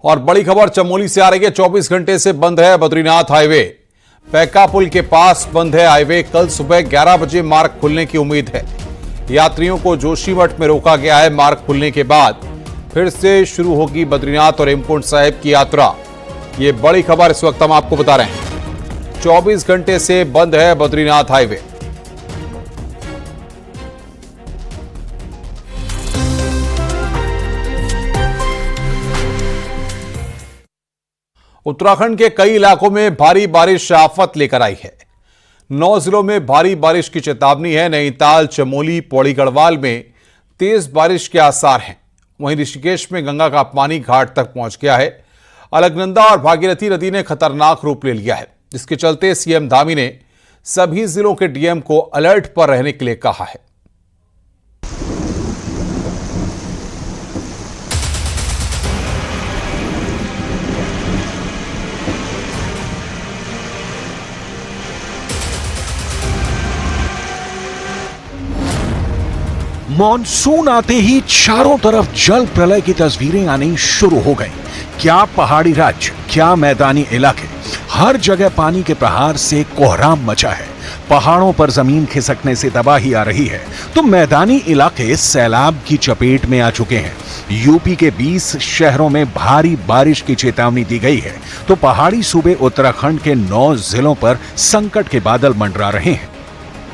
और बड़ी खबर चमोली से आ रही है। 24 घंटे से बंद है बद्रीनाथ हाईवे। पैका पुल के पास बंद है हाईवे। कल सुबह 11 बजे मार्ग खुलने की उम्मीद है। यात्रियों को जोशीमठ में रोका गया है। मार्ग खुलने के बाद फिर से शुरू होगी बद्रीनाथ और हेमकुंड साहिब की यात्रा। ये बड़ी खबर इस वक्त हम आपको बता रहे हैं। 24 घंटे से बंद है बद्रीनाथ हाईवे। उत्तराखंड के कई इलाकों में भारी बारिश आफत लेकर आई है। 9 जिलों में भारी बारिश की चेतावनी है। नैनीताल, चमोली, पौड़ी गढ़वाल में तेज बारिश के आसार हैं। वहीं ऋषिकेश में गंगा का पानी घाट तक पहुंच गया है। अलकनंदा और भागीरथी नदी ने खतरनाक रूप ले लिया है, जिसके चलते सीएम धामी ने सभी जिलों के डीएम को अलर्ट पर रहने के लिए कहा है। मॉनसून आते ही चारों तरफ जल प्रलय की तस्वीरें आनी शुरू हो गई। क्या पहाड़ी राज्य, क्या मैदानी इलाके, हर जगह पानी के प्रहार से कोहराम मचा है। पहाड़ों पर जमीन खिसकने से तबाही आ रही है, तो मैदानी इलाके सैलाब की चपेट में आ चुके हैं। यूपी के 20 शहरों में भारी बारिश की चेतावनी दी गई है, तो पहाड़ी सूबे उत्तराखंड के 9 जिलों पर संकट के बादल मंडरा रहे हैं।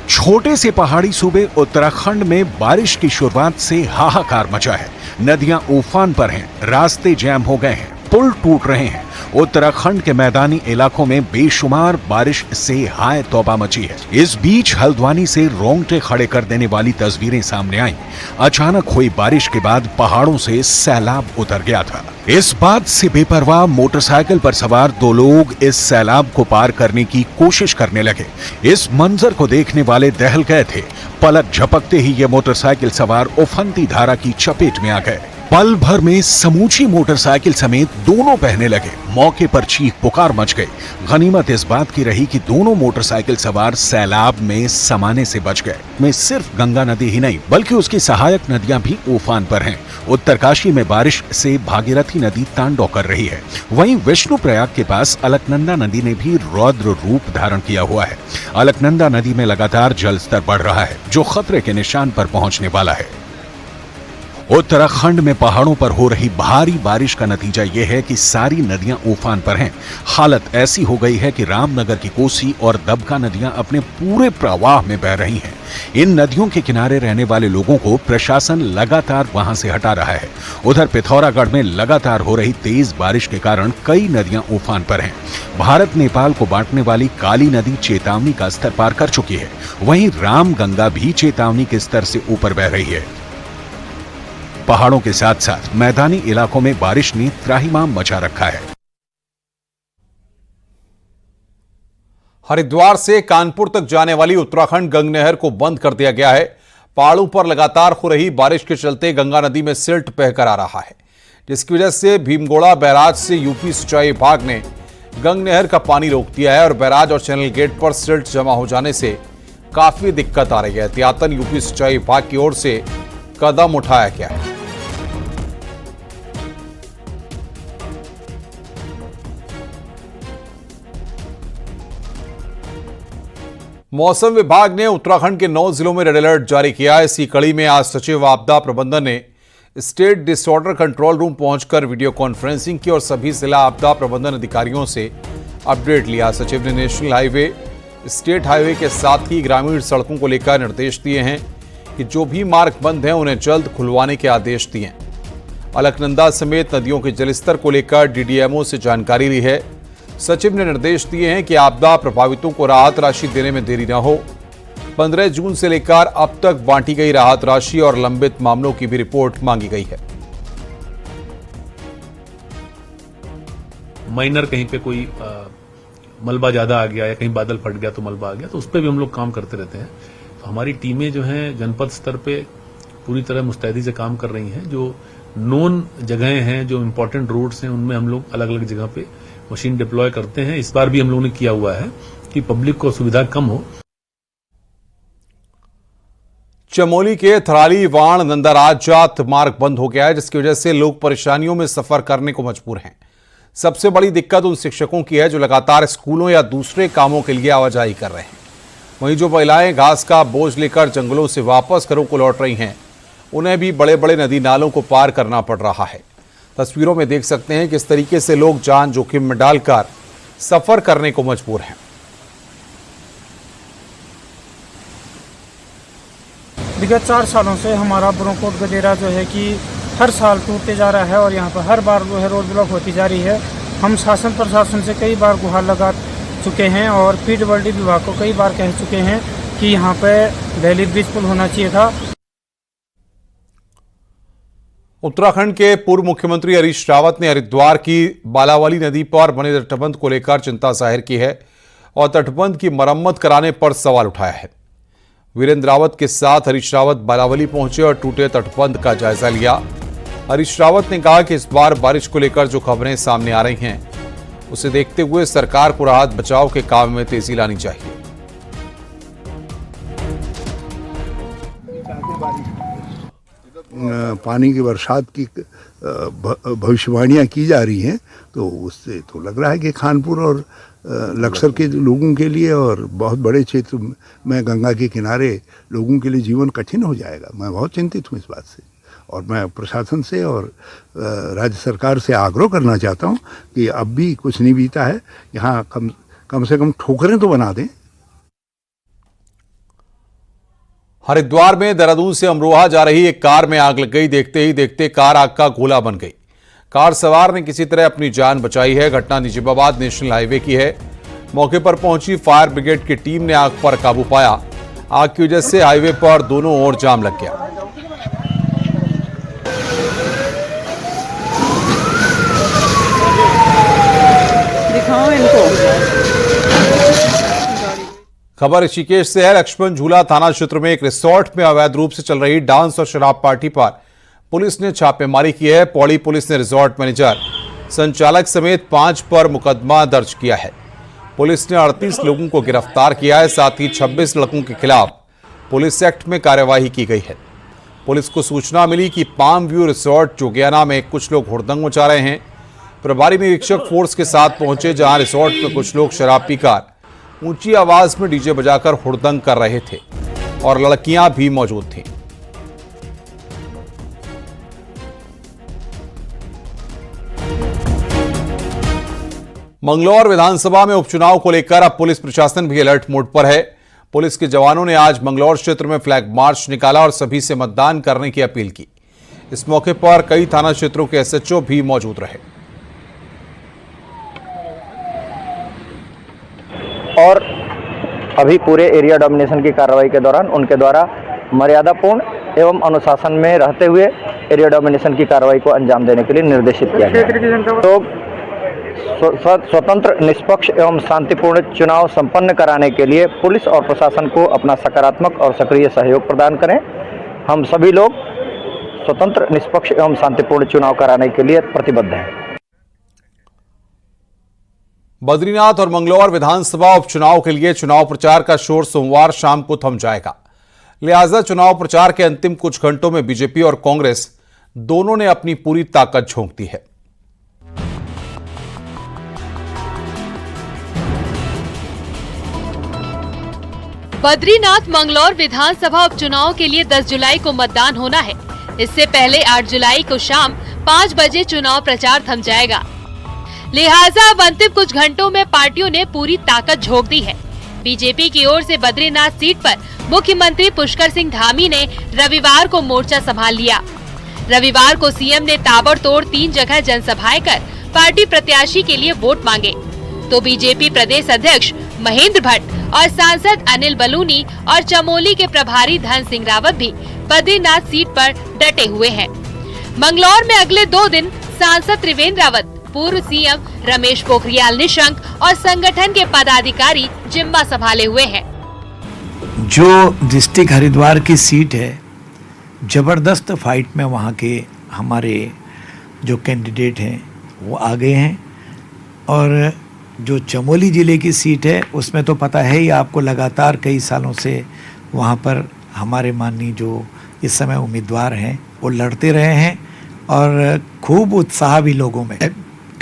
छोटे से पहाड़ी सूबे उत्तराखंड में बारिश की शुरुआत से हाहाकार मचा है। नदियां उफान पर हैं, रास्ते जैम हो गए हैं, पुल टूट रहे हैं। उत्तराखंड के मैदानी इलाकों में बेशुमार बारिश से हाय तौबा मची है। इस बीच हल्द्वानी से रोंगटे खड़े कर देने वाली तस्वीरें सामने आईं। अचानक हुई बारिश के बाद पहाड़ों से सैलाब उतर गया था। इस बात से बेपरवाह मोटरसाइकिल पर सवार 2 लोग इस सैलाब को पार करने की कोशिश करने लगे। इस मंजर को देखने वाले दहल गए थे। पलक झपकते ही ये मोटरसाइकिल सवार उफनती धारा की चपेट में आ गए। पल भर में समूची मोटरसाइकिल समेत दोनों बहने लगे। मौके पर चीख पुकार मच गई। गनीमत इस बात की रही कि दोनों मोटरसाइकिल सवार सैलाब में समाने से बच गए। में सिर्फ गंगा नदी ही नहीं, बल्कि उसकी सहायक नदियां भी उफान पर हैं। उत्तरकाशी में बारिश से भागीरथी नदी तांडव कर रही है। वहीं विष्णुप्रयाग के पास अलकनंदा नदी ने भी रौद्र रूप धारण किया हुआ है। अलकनंदा नदी में लगातार जलस्तर बढ़ रहा है, जो खतरे के निशान पर पहुंचने वाला है। उत्तराखंड में पहाड़ों पर हो रही भारी बारिश का नतीजा यह है कि सारी नदियां उफान पर हैं। हालत ऐसी हो गई है कि रामनगर की कोसी और दबका नदियां अपने पूरे प्रवाह में बह रही हैं। इन नदियों के किनारे रहने वाले लोगों को प्रशासन लगातार वहां से हटा रहा है। उधर पिथौरागढ़ में लगातार हो रही तेज बारिश के कारण कई नदियां उफान पर हैं। भारत नेपाल को बांटने वाली काली नदी चेतावनी का स्तर पार कर चुकी है। वहीं रामगंगा भी चेतावनी के स्तर से ऊपर बह रही है। पहाड़ों के साथ साथ मैदानी इलाकों में बारिश ने त्राहिमाम मचा रखा है। हरिद्वार से कानपुर तक जाने वाली उत्तराखंड गंग नहर को बंद कर दिया गया है। पहाड़ों पर लगातार हो रही बारिश के चलते गंगा नदी में सिल्ट बहकर आ रहा है, जिसकी वजह से भीमगोड़ा बैराज से यूपी सिंचाई विभाग ने गंग नहर का पानी रोक दिया है और बैराज और चैनल गेट पर सिल्ट जमा हो जाने से काफी दिक्कत आ रही है। एहतियातन यूपी सिंचाई विभाग की ओर से कदम उठाया गया है। मौसम विभाग ने उत्तराखंड के 9 जिलों में रेड अलर्ट जारी किया है। इसी कड़ी में आज सचिव आपदा प्रबंधन ने स्टेट डिसऑर्डर कंट्रोल रूम पहुंचकर वीडियो कॉन्फ्रेंसिंग की और सभी जिला आपदा प्रबंधन अधिकारियों से अपडेट लिया। सचिव ने नेशनल हाईवे, स्टेट हाईवे के साथ ही ग्रामीण सड़कों को लेकर निर्देश दिए हैं कि जो भी मार्ग बंद हैं उन्हें जल्द खुलवाने के आदेश दिए। अलकनंदा समेत नदियों के जलस्तर को लेकर डीडीएमओ से जानकारी ली है। सचिव ने निर्देश दिए हैं कि आपदा प्रभावितों को राहत राशि देने में देरी न हो। 15 जून से लेकर अब तक बांटी गई राहत राशि और लंबित मामलों की भी रिपोर्ट मांगी गई है। माइनर कहीं पे कोई मलबा ज्यादा आ गया या कहीं बादल फट गया तो मलबा आ गया, तो उस पर भी हम लोग काम करते रहते हैं। तो हमारी टीमें जो हैं जनपद स्तर पे पूरी तरह मुस्तैदी से काम कर रही हैं। जो नोन जगहें हैं, जो इम्पोर्टेंट रोड्स हैं, उनमें हम लोग अलग अलग जगह पे मशीन डिप्लॉय करते हैं। इस बार भी हम लोगों ने किया हुआ है कि पब्लिक को सुविधा कम हो। चमोली के थराली वाण नंदाराजात मार्ग बंद हो गया है, जिसकी वजह से लोग परेशानियों में सफर करने को मजबूर हैं। सबसे बड़ी दिक्कत उन शिक्षकों की है जो लगातार स्कूलों या दूसरे कामों के लिए आवाजाही कर रहे हैं। वहीं जो महिलाएं घास का बोझ लेकर जंगलों से वापस घरों को लौट रही हैं, उन्हें भी बड़े बड़े नदी नालों को पार करना पड़ रहा है। तस्वीरों में देख सकते हैं किस तरीके से लोग जान जोखिम में डालकर सफर करने को मजबूर हैं। विगत 4 सालों से हमारा ब्रोकोट गदेरा जो है कि हर साल टूटते जा रहा है और यहाँ पर हर बार जो है रोड ब्लॉक होती जा रही है। हम शासन प्रशासन से कई बार गुहार लगा चुके हैं और पीडब्ल्यूडी विभाग को कई बार कह चुके हैं कि यहाँ पे वैली ब्रिज पुल होना चाहिए था। उत्तराखंड के पूर्व मुख्यमंत्री हरीश रावत ने हरिद्वार की बालावली नदी पर बने तटबंध को लेकर चिंता जाहिर की है और तटबंध की मरम्मत कराने पर सवाल उठाया है। वीरेंद्र रावत के साथ हरीश रावत बालावली पहुंचे और टूटे तटबंध का जायजा लिया। हरीश रावत ने कहा कि इस बार बारिश को लेकर जो खबरें सामने आ रही हैं, उसे देखते हुए सरकार को राहत बचाव के काम में तेजी लानी चाहिए। पानी की बरसात की भविष्यवाणियां की जा रही हैं, तो उससे तो लग रहा है कि खानपुर और लक्सर के लोगों के लिए और बहुत बड़े क्षेत्र में गंगा के किनारे लोगों के लिए जीवन कठिन हो जाएगा। मैं बहुत चिंतित हूँ इस बात से और मैं प्रशासन से और राज्य सरकार से आग्रह करना चाहता हूँ कि अब भी कुछ नहीं बीता है, यहाँ कम से कम ठोकरें तो बना दें। हरिद्वार में देहरादून से अमरोहा जा रही एक कार में आग लग गई। देखते ही देखते कार आग का गोला बन गई। कार सवार ने किसी तरह अपनी जान बचाई है। घटना निजामाबाद नेशनल हाईवे की है। मौके पर पहुंची फायर ब्रिगेड की टीम ने आग पर काबू पाया। आग की वजह से हाईवे पर दोनों ओर जाम लग गया। दिखाओ इनको। खबर ऋषिकेश से है। लक्ष्मण झूला थाना क्षेत्र में एक रिसोर्ट में अवैध रूप से चल रही डांस और शराब पार्टी पर पुलिस ने छापेमारी की है। पौड़ी पुलिस ने रिसोर्ट मैनेजर, संचालक समेत 5 पर मुकदमा दर्ज किया है। पुलिस ने 38 लोगों को गिरफ्तार किया है। साथ ही 26 लोगों के खिलाफ पुलिस एक्ट में कार्यवाही की गई है। पुलिस को सूचना मिली कि पाम व्यू रिसोर्ट जोगियाना में कुछ लोग हुड़दंग मचा रहे हैं। प्रभारी निरीक्षक फोर्स के साथ पहुंचे, जहां रिसोर्ट में कुछ लोग शराब पीकर ऊंची आवाज में डीजे बजाकर हुड़दंग कर रहे थे और लड़कियां भी मौजूद थीं। मंगलौर विधानसभा में उपचुनाव को लेकर अब पुलिस प्रशासन भी अलर्ट मोड पर है। पुलिस के जवानों ने आज मंगलौर क्षेत्र में फ्लैग मार्च निकाला और सभी से मतदान करने की अपील की। इस मौके पर कई थाना क्षेत्रों के एसएचओ भी मौजूद रहे। और अभी पूरे एरिया डोमिनेशन की कार्रवाई के दौरान उनके द्वारा मर्यादापूर्ण एवं अनुशासन में रहते हुए एरिया डोमिनेशन की कार्रवाई को अंजाम देने के लिए निर्देशित किया गया। तो स्वतंत्र, निष्पक्ष एवं शांतिपूर्ण चुनाव संपन्न कराने के लिए पुलिस और प्रशासन को अपना सकारात्मक और सक्रिय सहयोग प्रदान करें। हम सभी लोग स्वतंत्र, निष्पक्ष एवं शांतिपूर्ण चुनाव कराने के लिए प्रतिबद्ध हैं। बद्रीनाथ और मंगलौर विधानसभा उपचुनाव के लिए चुनाव प्रचार का शोर सोमवार शाम को थम जाएगा। लिहाजा चुनाव प्रचार के अंतिम कुछ घंटों में बीजेपी और कांग्रेस दोनों ने अपनी पूरी ताकत झोंक दी है। बद्रीनाथ मंगलौर विधानसभा उपचुनाव के लिए 10 जुलाई को मतदान होना है। इससे पहले 8 जुलाई को शाम 5 बजे चुनाव प्रचार थम जाएगा। लिहाजा अब अंतिम कुछ घंटों में पार्टियों ने पूरी ताकत झोंक दी है। बीजेपी की ओर से बद्रीनाथ सीट पर मुख्यमंत्री पुष्कर सिंह धामी ने रविवार को मोर्चा संभाल लिया। रविवार को सीएम ने ताबड़तोड़ 3 जगह जनसभाएं कर पार्टी प्रत्याशी के लिए वोट मांगे। तो बीजेपी प्रदेश अध्यक्ष महेंद्र भट्ट और सांसद अनिल बलूनी और चमोली के प्रभारी धन सिंह रावत भी बद्रीनाथ सीट पर डटे हुए हैं। मंगलौर में अगले 2 दिन सांसद त्रिवेंद्र रावत, पूर्व सीएम रमेश पोखरियाल निशंक और संगठन के पदाधिकारी जिम्मा संभाले हुए हैं। जो डिस्ट्रिक्ट हरिद्वार की सीट है, जबरदस्त फाइट में वहाँ के हमारे जो कैंडिडेट हैं वो आ गए हैं। और जो चमोली ज़िले की सीट है उसमें तो पता है ही आपको, लगातार कई सालों से वहाँ पर हमारे माननीय जो इस समय उम्मीदवार हैं वो लड़ते रहे हैं और खूब उत्साह भी लोगों में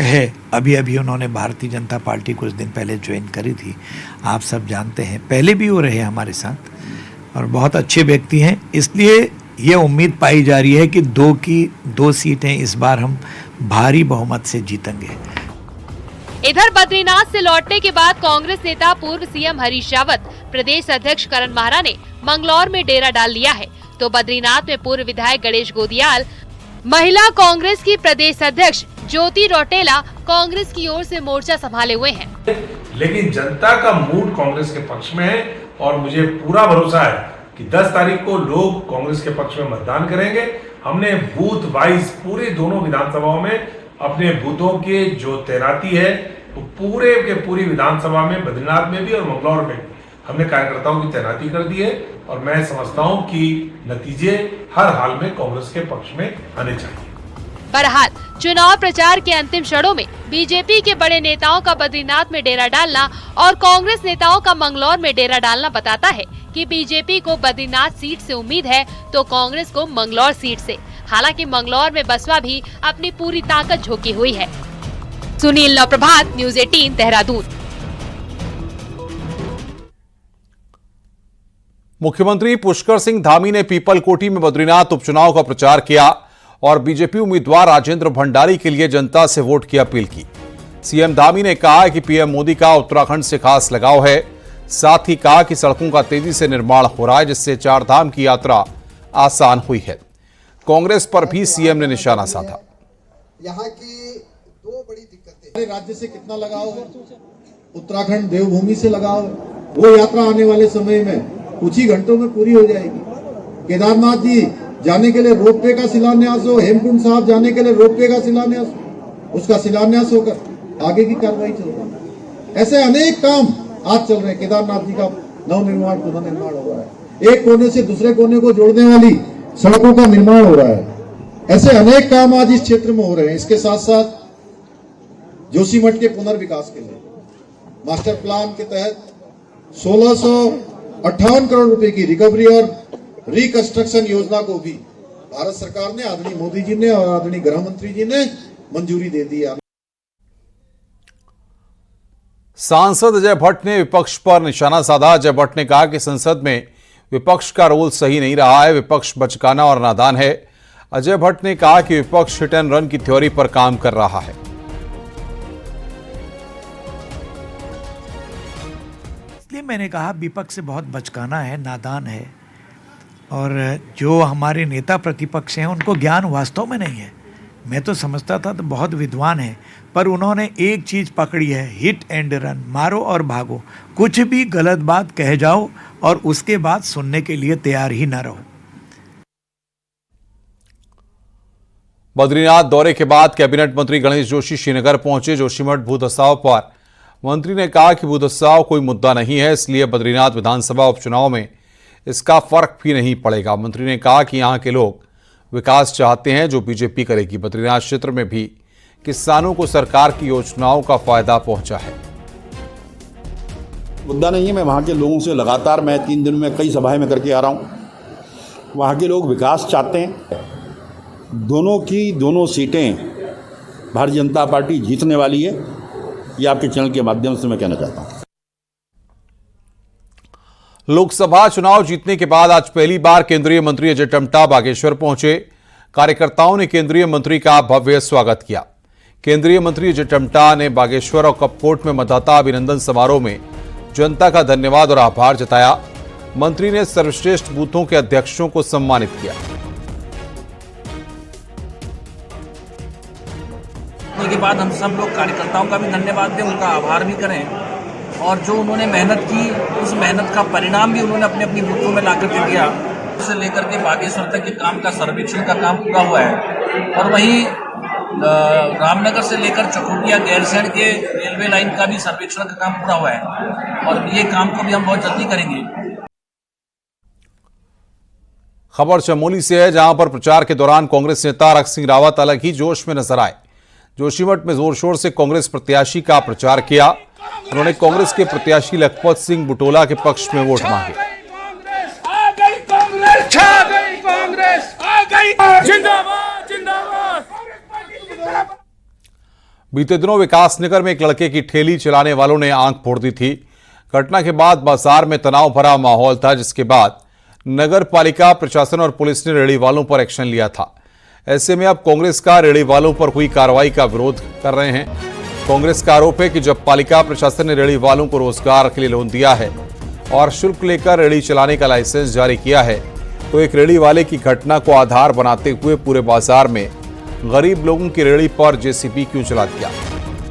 है। अभी अभी उन्होंने भारतीय जनता पार्टी कुछ दिन पहले ज्वाइन करी थी, आप सब जानते हैं, पहले भी वो रहे हमारे साथ और बहुत अच्छे व्यक्ति हैं। इसलिए ये उम्मीद पाई जा रही है कि 2 की 2 सीटें इस बार हम भारी बहुमत से जीतेंगे। इधर बद्रीनाथ से लौटने के बाद कांग्रेस नेता पूर्व सीएम हरीश रावत, प्रदेश अध्यक्ष करण माहरा ने मंगलौर में डेरा डाल लिया है, तो बद्रीनाथ में पूर्व विधायक गणेश गोदियाल, महिला कांग्रेस की प्रदेश अध्यक्ष ज्योति रौटेला कांग्रेस की ओर से मोर्चा संभाले हुए हैं। लेकिन जनता का मूड कांग्रेस के पक्ष में है और मुझे पूरा भरोसा है कि 10 तारीख को लोग कांग्रेस के पक्ष में मतदान करेंगे। हमने बूथ वाइज पूरे दोनों विधानसभाओं में अपने बूथों के जो तैनाती है वो पूरे के पूरी विधानसभा में, बद्रीनाथ में भी और मंगलौर में हमने कार्यकर्ताओं की तैनाती कर दी है और मैं समझता हूं कि नतीजे हर हाल में कांग्रेस के पक्ष में आने चाहिए। बहरहाल चुनाव प्रचार के अंतिम क्षणों में बीजेपी के बड़े नेताओं का बद्रीनाथ में डेरा डालना और कांग्रेस नेताओं का मंगलौर में डेरा डालना बताता है कि बीजेपी को बद्रीनाथ सीट से उम्मीद है तो कांग्रेस को मंगलौर सीट से। हालांकि मंगलौर में बसपा भी अपनी पूरी ताकत झोंकी हुई है। सुनील नवप्रभात, न्यूज़ 18 देहरादून। मुख्यमंत्री पुष्कर सिंह धामी ने पीपलकोटी में बद्रीनाथ उपचुनाव का प्रचार किया और बीजेपी उम्मीदवार राजेंद्र भंडारी के लिए जनता से वोट की अपील की। सीएम धामी ने कहा कि पीएम मोदी का उत्तराखंड से खास लगाव है। साथ ही कहा कि सड़कों का तेजी से निर्माण हो रहा है, जिससे 4 धाम की यात्रा आसान हुई है। कांग्रेस पर भी सीएम ने निशाना साधा। यहाँ की 2 बड़ी दिक्कतें, राज्य से कितना लगाव है, उत्तराखंड देवभूमि से लगाव है, वो यात्रा आने वाले समय में कुछ ही घंटों में पूरी हो जाएगी। केदारनाथ जी जाने के लिए रोपवे का शिलान्यास हो, हेमकुंड साहब जाने के लिए रोपवे का शिलान्यास, उसका शिलान्यास होकर आगे की कार्रवाई चल रही है। ऐसे अनेक काम आज चल रहे हैं। केदारनाथ जी का नवनिर्माण, पुनर्निर्माण हो रहा है। एक कोने से दूसरे कोने को जोड़ने वाली सड़कों का निर्माण हो रहा है। ऐसे अनेक काम आज इस क्षेत्र में हो रहे हैं। इसके साथ साथ जोशीमठ के पुनर्विकास के लिए मास्टर प्लान के तहत 1658 करोड़ रुपए की रिकवरी और रिकंस्ट्रक्शन योजना को भी भारत सरकार ने, आदरणीय मोदी जी ने और आदरणीय गृह मंत्री जी ने मंजूरी दे दी है। सांसद अजय भट्ट ने विपक्ष पर निशाना साधा। अजय भट्ट ने कहा कि संसद में विपक्ष का रोल सही नहीं रहा है, विपक्ष बचकाना और नादान है। अजय भट्ट ने कहा कि विपक्ष हिट एंड रन की थ्योरी पर काम कर रहा है। इसलिए मैंने कहा विपक्ष से बहुत बचकाना है, नादान है और जो हमारे नेता प्रतिपक्ष हैं उनको ज्ञान वास्तव में नहीं है। मैं तो समझता था तो बहुत विद्वान है, पर उन्होंने एक चीज़ पकड़ी है, हिट एंड रन, मारो और भागो। कुछ भी गलत बात कह जाओ और उसके बाद सुनने के लिए तैयार ही ना रहो। बद्रीनाथ दौरे के बाद कैबिनेट मंत्री गणेश जोशी श्रीनगर पहुंचे। जोशीमठ भूधसाव पर मंत्री ने कहा कि भूधसाव कोई मुद्दा नहीं है, इसलिए बद्रीनाथ विधानसभा उपचुनाव में इसका फर्क भी नहीं पड़ेगा। मंत्री ने कहा कि यहां के लोग विकास चाहते हैं जो बीजेपी करेगी। बद्रीनाथ क्षेत्र में भी किसानों को सरकार की योजनाओं का फायदा पहुंचा है। मुद्दा नहीं है। मैं वहाँ के लोगों से लगातार, मैं 3 दिन में कई सभाएं में करके आ रहा हूँ। वहाँ के लोग विकास चाहते हैं। दोनों सीटें भारतीय जनता पार्टी जीतने वाली है। ये आपके चैनल के माध्यम से मैं कहना चाहता हूँ। लोकसभा चुनाव जीतने के बाद आज पहली बार केंद्रीय मंत्री अजय टम्टा बागेश्वर पहुंचे। कार्यकर्ताओं ने केंद्रीय मंत्री का भव्य स्वागत किया। केंद्रीय मंत्री अजय टम्टा ने बागेश्वर और कपकोट में मतदाता अभिनंदन समारोह में जनता का धन्यवाद और आभार जताया। मंत्री ने सर्वश्रेष्ठ बूथों के अध्यक्षों को सम्मानित किया। के बाद हम सब लोग कार्यकर्ताओं का भी धन्यवाद दें, उनका आभार भी करें और जो उन्होंने मेहनत की उस मेहनत का परिणाम भी उन्होंने अपनी अपनी बूथों में ला करके दिया। से लेकर के बागेश्वर तक के काम का सर्वेक्षण का काम पूरा हुआ है और वहीं रामनगर से लेकर चकोटिया गैरसैंण के रेलवे लाइन का भी सर्वेक्षण का काम पूरा हुआ है और ये काम को भी हम बहुत जल्दी करेंगे। खबर चमोली से है, जहां पर प्रचार के दौरान कांग्रेस नेता रख सिंह रावत अलग ही जोश में नजर आए। जोशीमठ में जोर शोर से कांग्रेस प्रत्याशी का प्रचार किया। उन्होंने कांग्रेस के प्रत्याशी लखपत सिंह बुटोला के पक्ष में वोट मांगे। जिंदाबाद जिंदाबाद। बीते दिनों विकासनगर में एक लड़के की ठेली चलाने वालों ने आंख फोड़ दी थी। घटना के बाद बाजार में तनाव भरा माहौल था, जिसके बाद नगर पालिका प्रशासन और पुलिस ने रेहड़ी वालों पर एक्शन लिया था। ऐसे में अब कांग्रेस का रेहड़ी वालों पर हुई कार्रवाई का विरोध कर रहे हैं। कांग्रेस का आरोप है कि जब पालिका प्रशासन ने रेहड़ी वालों को रोजगार के लिए लोन दिया है और शुल्क लेकर रेहड़ी चलाने का लाइसेंस जारी किया है, तो एक रेहड़ी वाले की घटना को आधार बनाते हुए पूरे बाजार में गरीब लोगों की रेहड़ी पर जेसीबी क्यों चला दिया।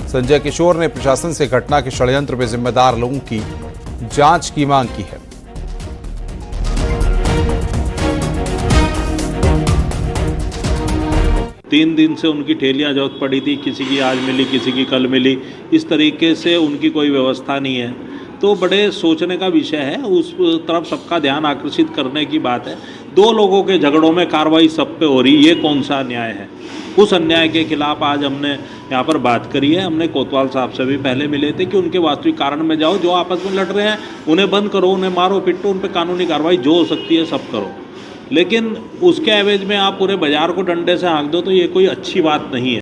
संजय किशोर ने प्रशासन से घटना के षड्यंत्र में जिम्मेदार लोगों की जांच की मांग की है। तीन दिन से उनकी ठेलियां जब्त पड़ी थी, किसी की आज मिली, किसी की कल मिली, इस तरीके से उनकी कोई व्यवस्था नहीं है। तो बड़े सोचने का विषय है, उस तरफ सबका ध्यान आकर्षित करने की बात है। दो लोगों के झगड़ों में कार्रवाई सब पे हो रही, ये कौन सा अन्याय है? उस अन्याय के खिलाफ आज हमने यहाँ पर बात करी है। हमने कोतवाल साहब से भी पहले मिले थे कि उनके वास्तविक कारण में जाओ, जो आपस में लड़ रहे हैं उन्हें बंद करो, उन्हें मारो पिटो, उन पर कानूनी कार्रवाई जो हो सकती है सब करो, लेकिन उसके एवज में आप पूरे बाजार को डंडे से हाँक दो तो ये कोई अच्छी बात नहीं है।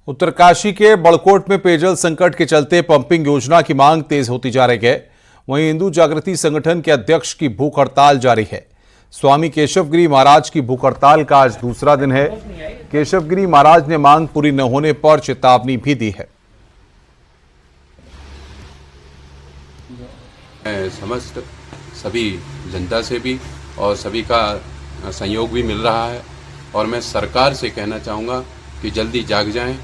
उत्तरकाशी के बड़कोट में पेयजल संकट के चलते पंपिंग योजना की मांग तेज होती जा रही है। वहीं हिंदू जागृति संगठन के अध्यक्ष की भूख हड़ताल जारी है। स्वामी केशवगिरी महाराज की भूख हड़ताल का आज दूसरा दिन है। केशवगिरी महाराज ने मांग पूरी न होने पर चेतावनी भी दी है। समस्त सभी जनता से भी और सभी का सहयोग भी मिल रहा है और मैं सरकार से कहना चाहूँगा कि जल्दी जाग जाएं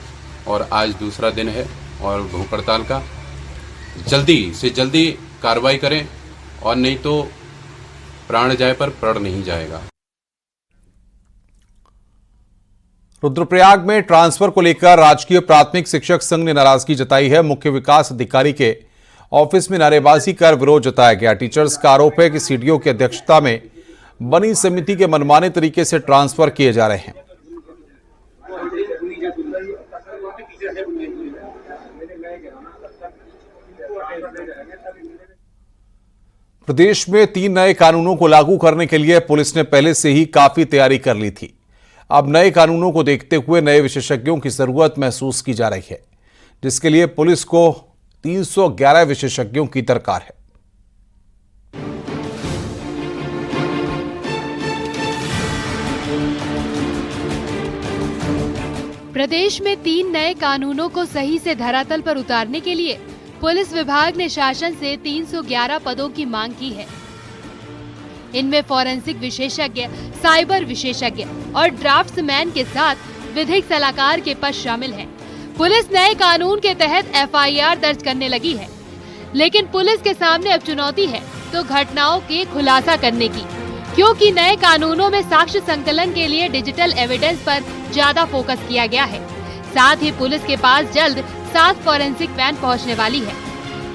और आज दूसरा दिन है और भूख हड़ताल का जल्दी से जल्दी कार्रवाई करें और नहीं तो प्राण जाए पर प्रण नहीं जाएगा। रुद्रप्रयाग में ट्रांसफर को लेकर राजकीय प्राथमिक शिक्षक संघ ने नाराजगी जताई है। मुख्य विकास अधिकारी के ऑफिस में नारेबाजी कर विरोध जताया गया। टीचर्स का आरोप है कि सीडीओ की अध्यक्षता में बनी समिति के मनमाने तरीके से ट्रांसफर किए जा रहे हैं। प्रदेश में 3 नए कानूनों को लागू करने के लिए पुलिस ने पहले से ही काफी तैयारी कर ली थी। अब नए कानूनों को देखते हुए नए विशेषज्ञों की जरूरत महसूस की जा रही है, जिसके लिए पुलिस को 311 विशेषज्ञों की दरकार है। प्रदेश में 3 नए कानूनों को सही से धरातल पर उतारने के लिए पुलिस विभाग ने शासन से 311 पदों की मांग की है। इनमें फॉरेंसिक विशेषज्ञ, साइबर विशेषज्ञ और ड्राफ्ट्समैन के साथ विधिक सलाहकार के पद शामिल हैं। पुलिस नए कानून के तहत एफआईआर दर्ज करने लगी है, लेकिन पुलिस के सामने अब चुनौती है तो घटनाओं के खुलासा करने की, क्योंकि नए कानूनों में साक्ष्य संकलन के लिए डिजिटल एविडेंस पर ज्यादा फोकस किया गया है। साथ ही पुलिस के पास जल्द 7 फॉरेंसिक वैन पहुंचने वाली है,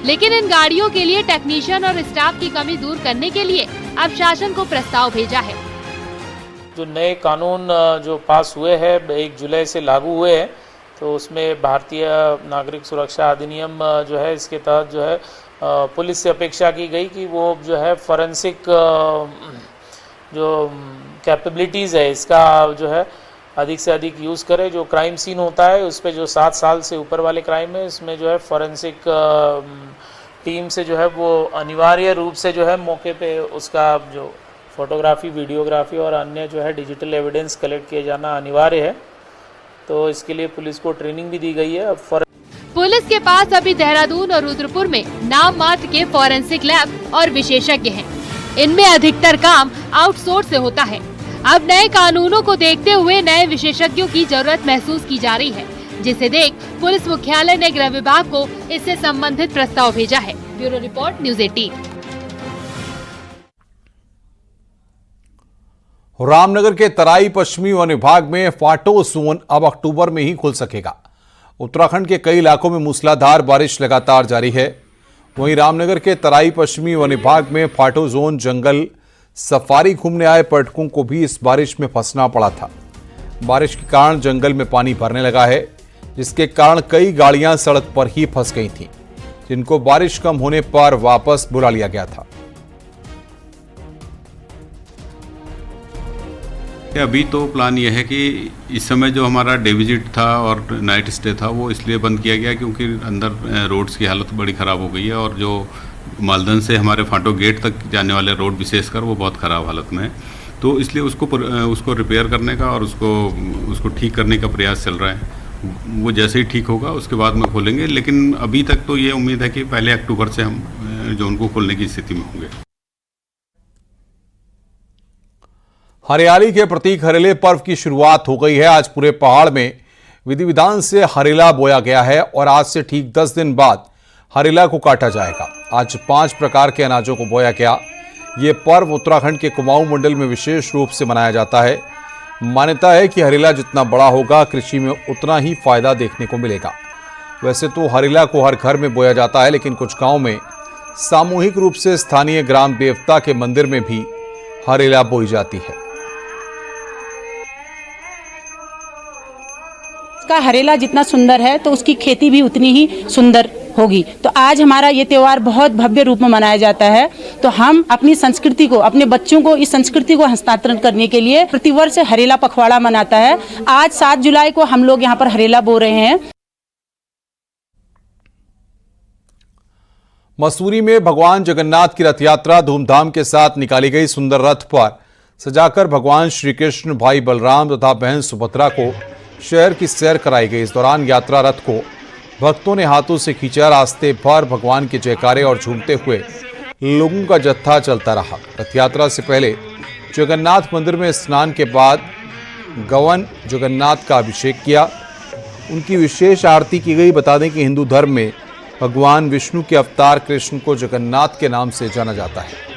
लेकिन इन गाड़ियों के लिए टेक्नीशियन और स्टाफ की कमी दूर करने के लिए अब शासन को प्रस्ताव भेजा है। जो नए कानून जो पास हुए हैं 1 जुलाई से लागू हुए हैं, तो उसमें भारतीय नागरिक सुरक्षा अधिनियम जो है, इसके तहत जो है पुलिस से अपेक्षा की गई कि वो जो है फॉरेंसिक जो कैपेबिलिटीज़ है इसका जो है अधिक से अधिक यूज़ करे। जो क्राइम सीन होता है उस पर जो 7 साल से ऊपर वाले क्राइम है, इसमें जो है फॉरेंसिक टीम से जो है वो अनिवार्य रूप से जो है मौके पे उसका जो फोटोग्राफी, वीडियोग्राफी और अन्य जो है डिजिटल एविडेंस कलेक्ट किया जाना अनिवार्य है। तो इसके लिए पुलिस को ट्रेनिंग भी दी गई है। पुलिस के पास अभी देहरादून और रुद्रपुर में नाम मात्र के फॉरेंसिक लैब और विशेषज्ञ हैं। इनमें अधिकतर काम आउटसोर्स से होता है। अब नए कानूनों को देखते हुए नए विशेषज्ञों की जरूरत महसूस की जा रही है, जिसे देख पुलिस मुख्यालय ने गृह विभाग को इससे संबंधित प्रस्ताव भेजा है। Bureau report, news 18। रामनगर के तराई पश्चिमी वन विभाग में फाटो जोन अब अक्टूबर में ही खुल सकेगा। उत्तराखंड के कई इलाकों में मूसलाधार बारिश लगातार जारी है। वहीं रामनगर के तराई पश्चिमी वन विभाग में फाटो जोन जंगल सफारी घूमने आए पर्यटकों को भी इस बारिश में फंसना पड़ा था। बारिश के कारण जंगल में पानी भरने लगा है, जिसके कारण कई गाड़ियां सड़क पर ही फंस गई थीं, जिनको बारिश कम होने पर वापस बुला लिया गया था। अभी तो प्लान ये है कि इस समय जो हमारा डे विजिट था और नाइट स्टे था वो इसलिए बंद किया गया क्योंकि अंदर रोड्स की हालत बड़ी ख़राब हो गई है और जो मालदन से हमारे फाटो गेट तक जाने वाले रोड विशेषकर वो बहुत ख़राब हालत में है। तो इसलिए उसको रिपेयर करने का और उसको ठीक करने का प्रयास चल रहा है। वो जैसे ही ठीक होगा उसके बाद में खोलेंगे, लेकिन अभी तक तो ये उम्मीद है कि पहले अक्टूबर से हम जो उनको खोलने की स्थिति में होंगे। हरियाली के प्रतीक हरेले पर्व की शुरुआत हो गई है। आज पूरे पहाड़ में विधि विधान से हरेला बोया गया है और आज से ठीक 10 दिन बाद हरेला को काटा जाएगा। आज 5 प्रकार के अनाजों को बोया गया। ये पर्व उत्तराखंड के कुमाऊं मंडल में विशेष रूप से मनाया जाता है। मान्यता है कि हरेला जितना बड़ा होगा कृषि में उतना ही फायदा देखने को मिलेगा। वैसे तो हरेला को हर घर में बोया जाता है, लेकिन कुछ गाँव में सामूहिक रूप से स्थानीय ग्राम देवता के मंदिर में भी हरेला बोई जाती है। का हरेला जितना सुंदर है तो उसकी खेती भी उतनी ही सुंदर होगी। तो आज हमारा ये त्योहार बहुत भव्य रूप में मनाया जाता है। तो हम अपनी संस्कृति को, अपने बच्चों को इस संस्कृति को हस्तांतरण करने के लिए प्रतिवर्ष हरेला पखवाड़ा मनाता है। आज 7 जुलाई को हम लोग यहाँ पर हरेला बो रहे हैं। मसूरी में भगवान जगन्नाथ की रथ यात्रा धूमधाम के साथ निकाली गई। सुंदर रथ पर सजाकर भगवान श्री कृष्ण, भाई बलराम तथा बहन सुभद्रा को शहर की सैर कराई गई। इस दौरान यात्रा रथ को भक्तों ने हाथों से खींचा। रास्ते भर भगवान के जयकारे और झूमते हुए लोगों का जत्था चलता रहा। रथ यात्रा से पहले जगन्नाथ मंदिर में स्नान के बाद गवन जगन्नाथ का अभिषेक किया। उनकी विशेष आरती की गई। बता दें कि हिंदू धर्म में भगवान विष्णु के अवतार कृष्ण को जगन्नाथ के नाम से जाना जाता है।